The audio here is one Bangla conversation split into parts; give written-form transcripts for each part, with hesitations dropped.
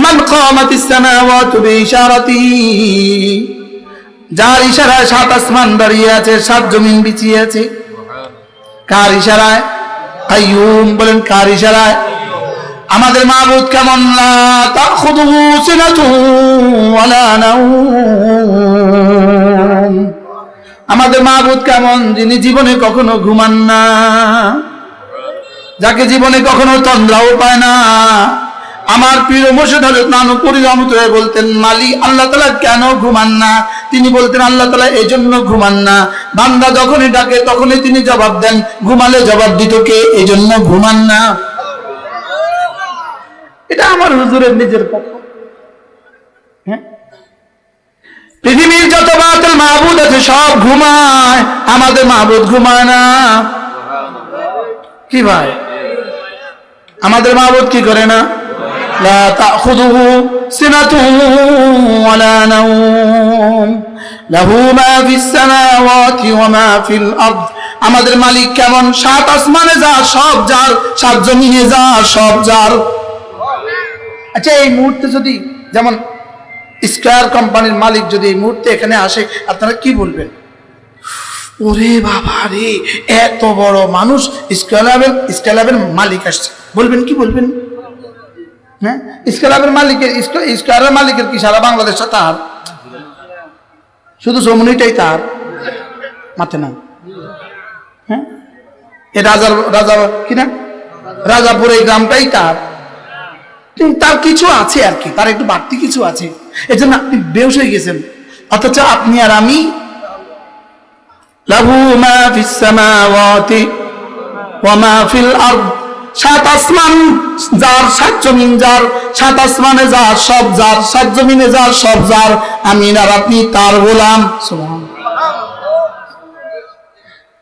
মান কামাতিস সামাওয়াতু বিইশারাতিহি, যার ইশারায় সাত আসমান দাঁড়িয়ে আছে, সাত জমিন বিছিয়ে আছে। কার ইশারায়? কাইয়ুম। বলেন কার ইশারায়? আমাদের মাবুদ কেমন? লা তাখুযুহু সিনাতুন ওয়ালা নাওম। আমাদের মাবুদ কেমন? যিনি জীবনে কখনো ঘুমান না, যাকে জীবনে কখনো তন্দ্রাও পায় না। আমার প্রিয় মুর্শিদ হযরত নানুপুরী রহমতুল্লাহ বলতেন, মালিক আল্লাহ তাআলা কেন ঘুমান না? তিনি বলতেন, আল্লাহ তাআলা এজন্য ঘুমান না, বান্দা যখনই ডাকে তখনই তিনি জবাব দেন, ঘুমালে জবাব দিত কে? এজন্য ঘুমান না। এটা আমার হুজুরের নিজের কথা। হ্যাঁ, পৃথিবীর যত বাতিল মাবুদ আছে সব ঘুমায়, আমাদের মাবুদ ঘুমায় না। কি ভাই, আমাদের মাবুদ কি করে না? লা তাখুযুহু সিনাতুন ওয়ালা নাওম লাহু মা ফিস সামাওয়াতি ওয়া মা ফিল আরদ। আমাদের মালিক কেমন? সাত আসমানে যা সব যার, সাত জমিনে যা সব যার। আচ্ছা, এই মুহূর্তে যদি যেমন স্কয়ার কোম্পানির মালিক যদি এই মুহূর্তে এখানে আসে, আপনারা কি বলবেন? ওরে বাবা রে, এত বড় মানুষ, স্কয়ারের মালিক আসছে, বলবেন কি বলবেন? হ্যাঁ, স্কয়ারের মালিকের কি সারা বাংলাদেশটা তার? শুধু জমুনিটাই তার? মাথে না? হ্যাঁ, এই রাজা কি না, রাজাপুর এই গ্রামটাই তার। তার কিছু আছে আর কি, তার একটু বাড়তি কিছু আছে, এজন্য আপনি বেহুশ হয়ে গেছেন। অথচ আপনি আর আমি লাহু মা ফিস সামাওয়াতি ওয়া মা ফিল আরদ, সাত আসমান যার, সাত জমিন যার, সাত আসমানে যার সব যার, সাত জমিনে যার সব যার, আমি আর আপনি তার গোলাম। সুবহানাল্লাহ।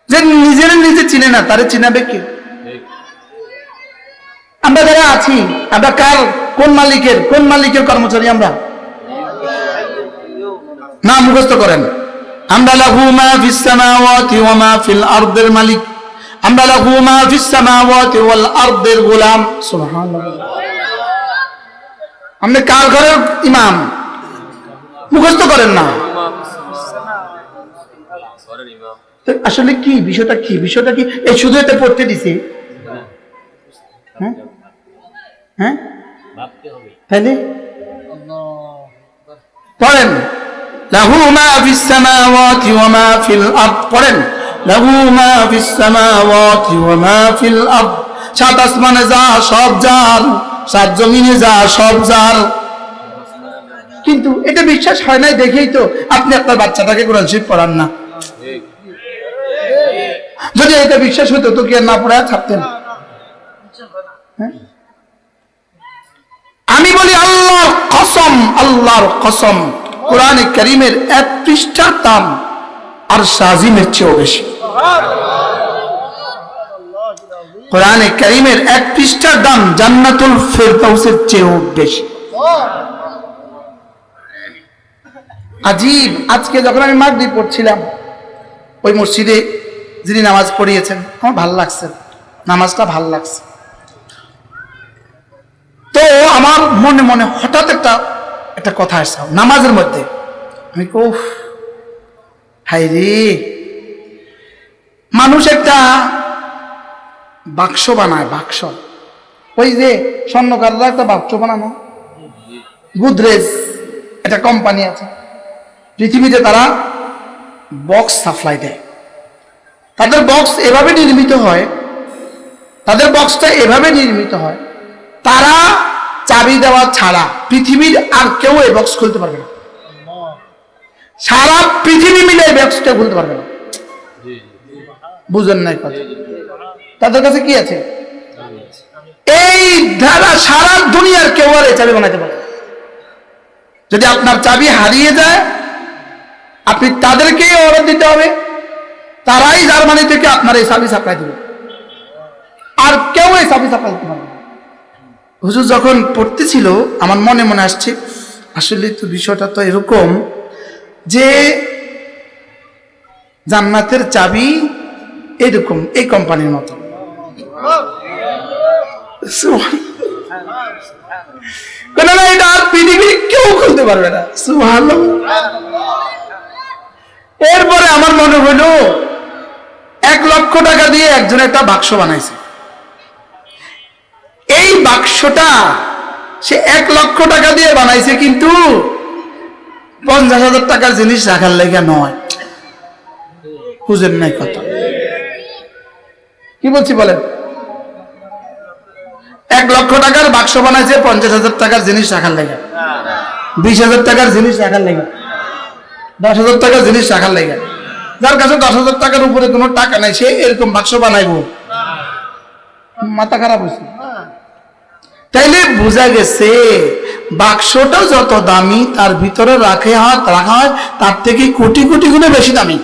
যে নিজের নিজে চিনে না, তারে চিনাবে কে? আমরা যারা আছি, আমরা কার, কোন মালিকের কর্মচারী? আমরা না মুখস্থ করেন। আমরা লাহু মা ফিস সামাওয়াতি ওয়া মা ফিল আরদের মালিক, আমরা লাহু মা ফিস সামাওয়াতি ওয়াল আরদের গোলাম। সুবহানাল্লাহ। আপনি কার ঘরের ইমাম? মুখস্থ করেন না। আসলে কি বিষয়টা, কি বিষয়টা কি? এই শুধু এটা পড়তে দিছে, হ্যাঁ হ্যাঁ, তাইলে পড়েন লাহু মা ফিস সামাওয়াতি ওয়া মা ফিল আরদ। পড়েন লাহু মা ফিস সামাওয়াতি ওয়া মা ফিল আরদ, সাত আসমানে যা সব যার, সাত জমিনে যা সব যার। কিন্তু এটা বিশ্বাস হয় নাই দেখেই তো আপনি আপনার বাচ্চাটাকে কোরআন শরীফ পড়ান না। যদি এটা বিশ্বাস হতো তো কি আর না পড়ায় ছাড়তেন? আমি বলি আল্লাহর কসম, আল্লাহর কসম, কোরআনে কারীমের এক পৃষ্ঠার দাম আরশ আজিমের চেয়েও বেশি। কোরআনে কারীমের এক পৃষ্ঠার দাম জান্নাতুল ফেরদাউসের চেয়েও বেশি। আজীব। আজকে যখন আমি মাগরিব পড়ছিলাম, ওই মসজিদে যিনি নামাজ পড়িয়েছেন, আমার ভালো লাগছে, নামাজটা ভালো লাগছে। তো আমার মনে মনে হঠাৎ একটা কথা আসছে নামাজের মধ্যে। আমি উফ, হায় রে, মানুষ একটা বাক্স বানায়, বাক্স, ওই যে স্বর্ণকাররা একটা বাক্স বানানো, গুদরেজ একটা কোম্পানি আছে পৃথিবীতে, তারা বক্স সাপ্লাই দেয়। তাদের বক্স এভাবে নির্মিত হয়, তাদের বক্সটা এভাবে নির্মিত হয়, তারা চাবি দেওয়া ছাড়া পৃথিবীর আর কেউ এই বক্স খুলতে পারবে না। সারা পৃথিবী মিলে এই বক্সটা খুলতে পারবে না। বুঝেন নাই কথা? তাদের কাছে কি আছে? এই ধারা সারা দুনিয়ার কেউ আর এই চাবি বানাইতে পারে। যদি আপনার চাবি হারিয়ে যায়, আপনি তাদেরকে অর্ডার দিতে হবে, তারাই জার্মানি থেকে আপনার এই চাবি সাপ্লাই দেবে, আর কেউ এই চাবি সাপ্লাই দিতে পারবে না। হুজুর যখন পড়তেছিল আমার মনে মনে আসছে, আসলে তো বিষয়টা তো এরকম যে জান্নাতের চাবি এরকম, এই কোম্পানির মতো। কেন না, এটা আর পৃথিবীর কেউ খুলতে পারবে না। সুবহানাল্লাহ। এরপরে আমার মনে হলো 1 লক্ষ টাকা দিয়ে একজন একটা বাক্স বানাইছে। এই বাক্সটা সে 1 লক্ষ টাকা দিয়ে বানাইছে, কিন্তু 50,000 টাকার জিনিস রাখার লেগে নয়। বুঝেন নাই কথা? কি বলছি বলেন? 1 লক্ষ টাকার বাক্স বানাইছে 50,000 টাকার জিনিস রাখার লেগে, 20,000 টাকার জিনিস রাখার লেগে, 10,000 টাকার জিনিস রাখার লেগে। যার কাছে 10,000 টাকার উপরে কোনো টাকা নাই সে এরকম বাক্স বানাইবো? মাথা খারাপ হয়েছে। তাইলে বোঝা গেছে বাক্সটা যত দামি তার ভিতরে রাখা হয় তার থেকে কোটি কোটি গুণে বেশি দামি।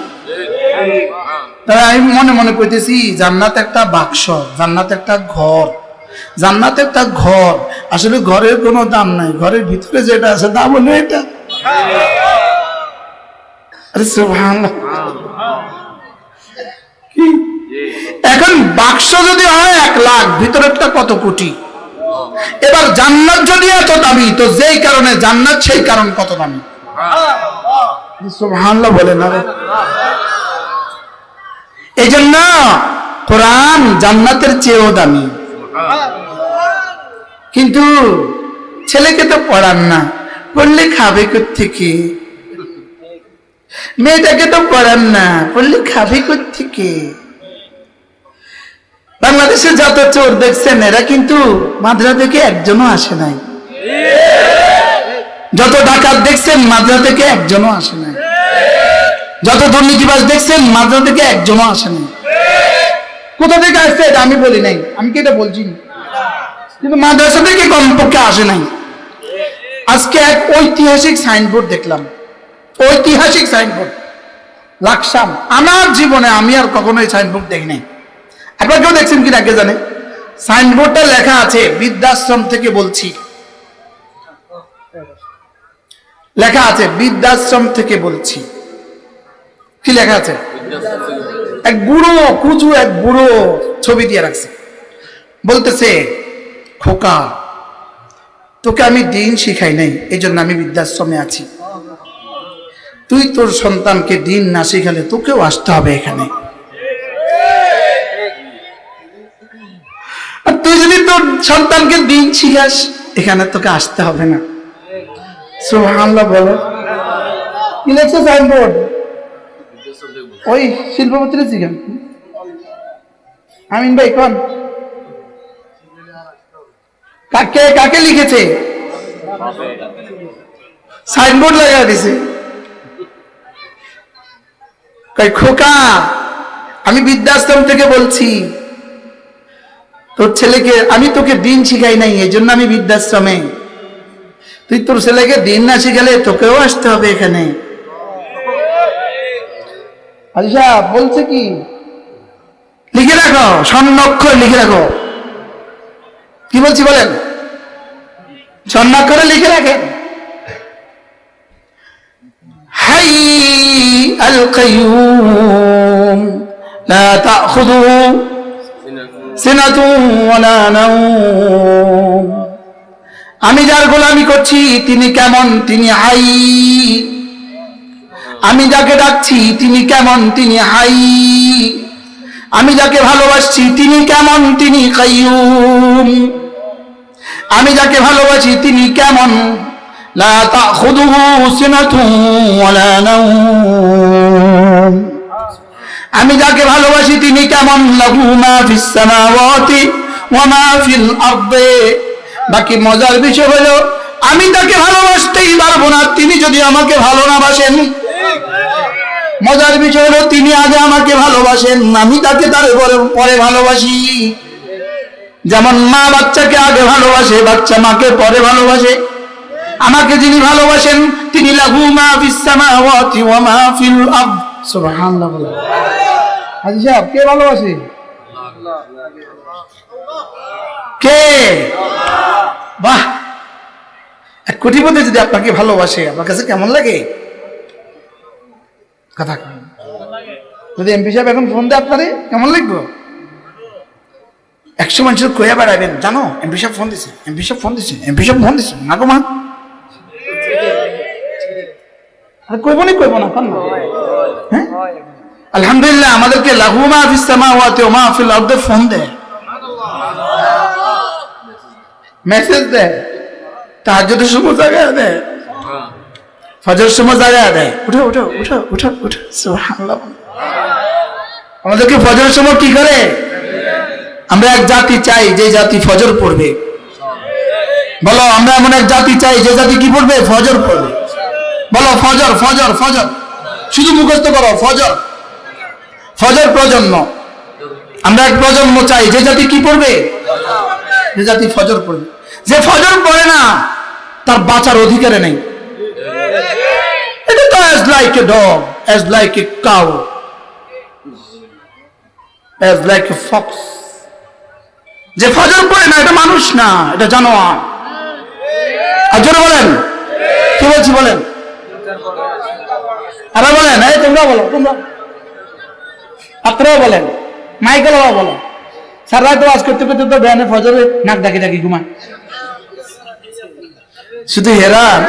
তাই আমি মনে মনে কইতেছি জান্নাত একটা বাক্স, জান্নাত একটা ঘর, জান্নাত একটা ঘর। আসলে ঘরের কোনো দাম নাই, ঘরের ভিতরে যেটা আছে দাম হলো এটা। আরে সুবহানাল্লাহ। এখন বাক্স যদি হয় 1 লাখ, ভিতরেরটা কত কোটি। এবার জান্নাত যদি এত দামি, তো যেই কারণে জান্নাত সেই কারণ কত দামি। সুবহানাল্লাহ বলে না? এই জন্য কোরআন জান্নাতের চেয়েও দামি। কিন্তু ছেলেকে তো পড়ান না, পড়লে খাবে কোত্থেকে? মেয়েটাকে তো পড়ান না, পড়লে খাবে কোত্থেকে? বাংলাদেশে যত চোর দেখছেন এরা কিন্তু মাদ্রাসা থেকে একজনও আসে নাই। যত ডাকাত দেখছেন মাদ্রাসা থেকে একজনও আসে নাই। যত দুর্নীতিবাজ দেখছেন মাদ্রাসা থেকে একজনও আসে নাই। কোথা থেকে আসছে এটা আমি বলি নাই, আমি কি এটা বলছি, কিন্তু মাদ্রাসা থেকে কমপক্ষে আসে নাই। আজকে এক ঐতিহাসিক সাইনবোর্ড দেখলাম, ঐতিহাসিক সাইনবোর্ড লাকসাম। আমার জীবনে আমি আর কখনো এই সাইনবোর্ড দেখি নাই। একবার কেউ দেখছেন কিনা কে জানে? সাইনবোর্ডটা লেখা আছে বৃদ্ধাশ্রম থেকে বলছি, লেখা আছে বৃদ্ধাশ্রম থেকে বলছি। কি লেখা আছে? এক বুড়ো কুচু এক বুড়ো ছবি দিয়ে রাখছে, বলতেছে খোকা তোকে আমি দিন শিখাই নাই, এই জন্য আমি বৃদ্ধাশ্রমে আছি। তুই তোর সন্তানকে দিন না শিখালে তোকেও আসতে হবে এখানে। আর তুই যদি তোর সন্তানকে দিন শিখাস এখানে তোকে আসতে হবে না। সুবহানাল্লাহ বলো। কি লেখছে সাইনবোর্ড? ওই শিল্পপত্রে শিখান। আমিন ভাই কোন কাকে কাকে লিখেছে? সাইনবোর্ড লাগা দিছে, কই খোকা আমি বৃদ্ধাশ্রম থেকে বলছি, তোর ছেলেকে আমি তোকে দিন শিখাই নাই এই জন্য আমি বৃদ্ধাশ্রমে। তুই তোর ছেলেকে দিন না শিখালে তোকেও আসতে হবে এখানে। হাজী সাহেব বলছে কি লিখে রাখো, স্বর্ণাক্ষরে লিখে রাখো। কি বলছি বলেন? স্বর্ণাক্ষরে লিখে রাখেন। হাই আল কাইয়ুম লা তাখুযুহু সিনাতুন ওয়ালা নাওম। আমি যার গোলামি করছি তিনি কেমন, তিনি হাই। আমি যাকে ডাকছি তিনি কেমন, তিনি হাই। আমি যাকে ভালোবাসছি তিনি কেমন, তিনি কাইয়ুম। আমি যাকে ভালোবাসি তিনি কেমন, লা তাখুযুহু সিনাতুন ওয়ালা নাওম। আমি যাকে ভালোবাসি তিনি কেমন, লাহু মা ফিস সামাওয়াতি ওয়া মা ফিল আরদি। বাকি মজার বিষয় হলো আমি তাকে ভালোবাসতেই পারবো না তিনি যদি আমাকে ভালো না বাসেন। মজার বিষয় হলো তিনি আগে আমাকে ভালোবাসেন, আমি তাকে তার পরে ভালোবাসি। যেমন মা বাচ্চাকে আগে ভালোবাসে, বাচ্চা মাকে পরে ভালোবাসে। আমাকে যিনি ভালোবাসেন তিনি লাহু মা ফিস সামাওয়াতি ওয়া মা ফিল আরদ। সুবহানাল্লাহ বলে। হাজী সাহেব কে ভালোবাসে? কে? বাহ, এক কোটিপতি যদি আপনাকে ভালোবাসে আপনার কাছে কেমন লাগে? কথা যদি এমপি সাহেব এখন ফোন দেয় আপনারে কেমন লাগবে? 100 মানুষের কইয়া বেড়াবেন, জানো এমপি সাহেব ফোন দিছে, এমপি সাহেব ফোন দিছে, এমপি সাহেব ফোন দিছে, না গো মা কইব না কেন? হ্যাঁ, আলহামদুলিল্লাহ আমাদেরকে লাহু মা ফিস সামাওয়াতি ওয়া মা ফিল আরদি ফোন দেয়, মেসেজ দেয়, তাহাজ্জুদের সময় জাগায় দেয়, ফজরের সময় জাগায় দেয়, উঠো উঠো উঠো উঠো উঠো, সুবহানাল্লাহ। আমাদেরকে ফজরের সময় কি করে? আমরা এক জাতি চাই যে জাতি ফজর পড়বে। বলো, আমরা এমন এক জাতি চাই যে জাতি কি পড়বে? ফজর পড়বে। বলো ফজর ফজর ফজর, শুধু মুখস্থ করো ফজর। ফজর প্রজন্ম, আমরা এক প্রজন্ম চাই যে জাতি কি পড়বে? যে জাতি ফজর পড়বে। যে ফজর পড়ে না তার বাঁচার অধিকারে নেই। এটা তো as like a dog, as like a cow, as like a fox. যে ফজর পড়ে না এটা মানুষ না, এটা জানোয়ার। আর জোরে বলেন, কি বলছি বলেন, আরে বলেন, এই তোমরা বলো, তোমরা আপনারাও বলেন, মাইকেলও বলো। সারা রাত ওয়াজ করতে করতে তো বেয়ানে ফজরে নাক ডাকি ডাকি ঘুমায়। শুধু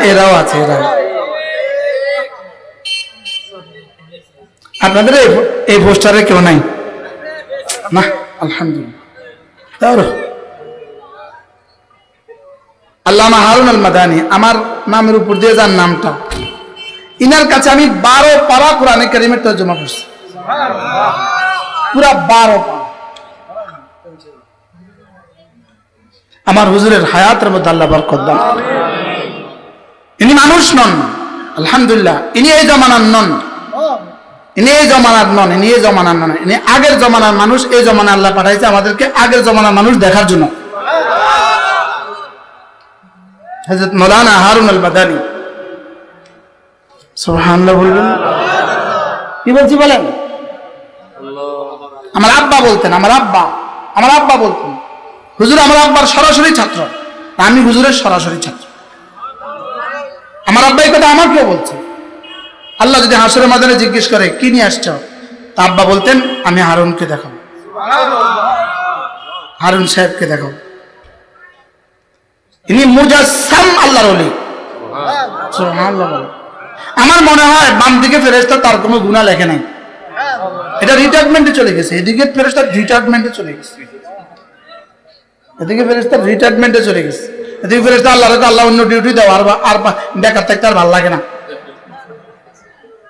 এরাও আছে, এরা আপনাদের এই পোস্টারে কেউ নাই না? আলহামদুলিল্লাহ। আল্লামা হারুন আল মাদানী, আমার নামের উপর দিয়ে যার নামটা, ইনার কাছে আমি 12 পারা কোরআনে কারীমের তরজমা করছি, পুরা 12 পারা। আমার হুজুরের হায়াতের মধ্যে আল্লাহ বরকত দান। ইনি মানুষ নন, আলহামদুলিল্লাহ। ইনি এই জমানার নন, ইনি এই জমানার নন, ইনি এই জমানার নন, ইনি আগের জমানার মানুষ। এই জমানা আল্লাহ পাঠাইছে আমাদেরকে আগের জমানার মানুষ দেখার জন্য। হযরত মাওলানা হারুন আল মাদানী, সুবহানাল্লাহ বলবেন, কি বলছি বলেন? আমার আব্বা বলতেন, আমার আব্বা বলতেন, হুজুর আমার আব্বার সরাসরি ছাত্র, আমি হুজুরের সরাসরি ছাত্র। আমার আব্বা এই কথা আমাকেও বলছে। আল্লাহ যদি হাসরের ময়দানে জিজ্ঞেস করে কি নিয়ে আসছো, তা আব্বা বলতেন আমি হারুনকে দেখাবো, হারুন সাহেবকে দেখাবো। ইনি মুজাসসাম আল্লাহর ওলি, সুবহানাল্লাহ। আমার মনে হয় বাম দিকে ফেরেশতা তার কোনো গুনাহ লেখে নাই, এটা রিটায়ারমেন্টে চলে গেছে। এদিকে ফেরেশতা রিটায়ারমেন্টে চলে গেছে, এদিকে ফেরেশতা রিটায়ারমেন্টে চলে গেছে, এদিকে ফেরেশতা আল্লাহ অন্য ডিউটি দাও, আর বেকার থাকতে আর ভালো লাগে না।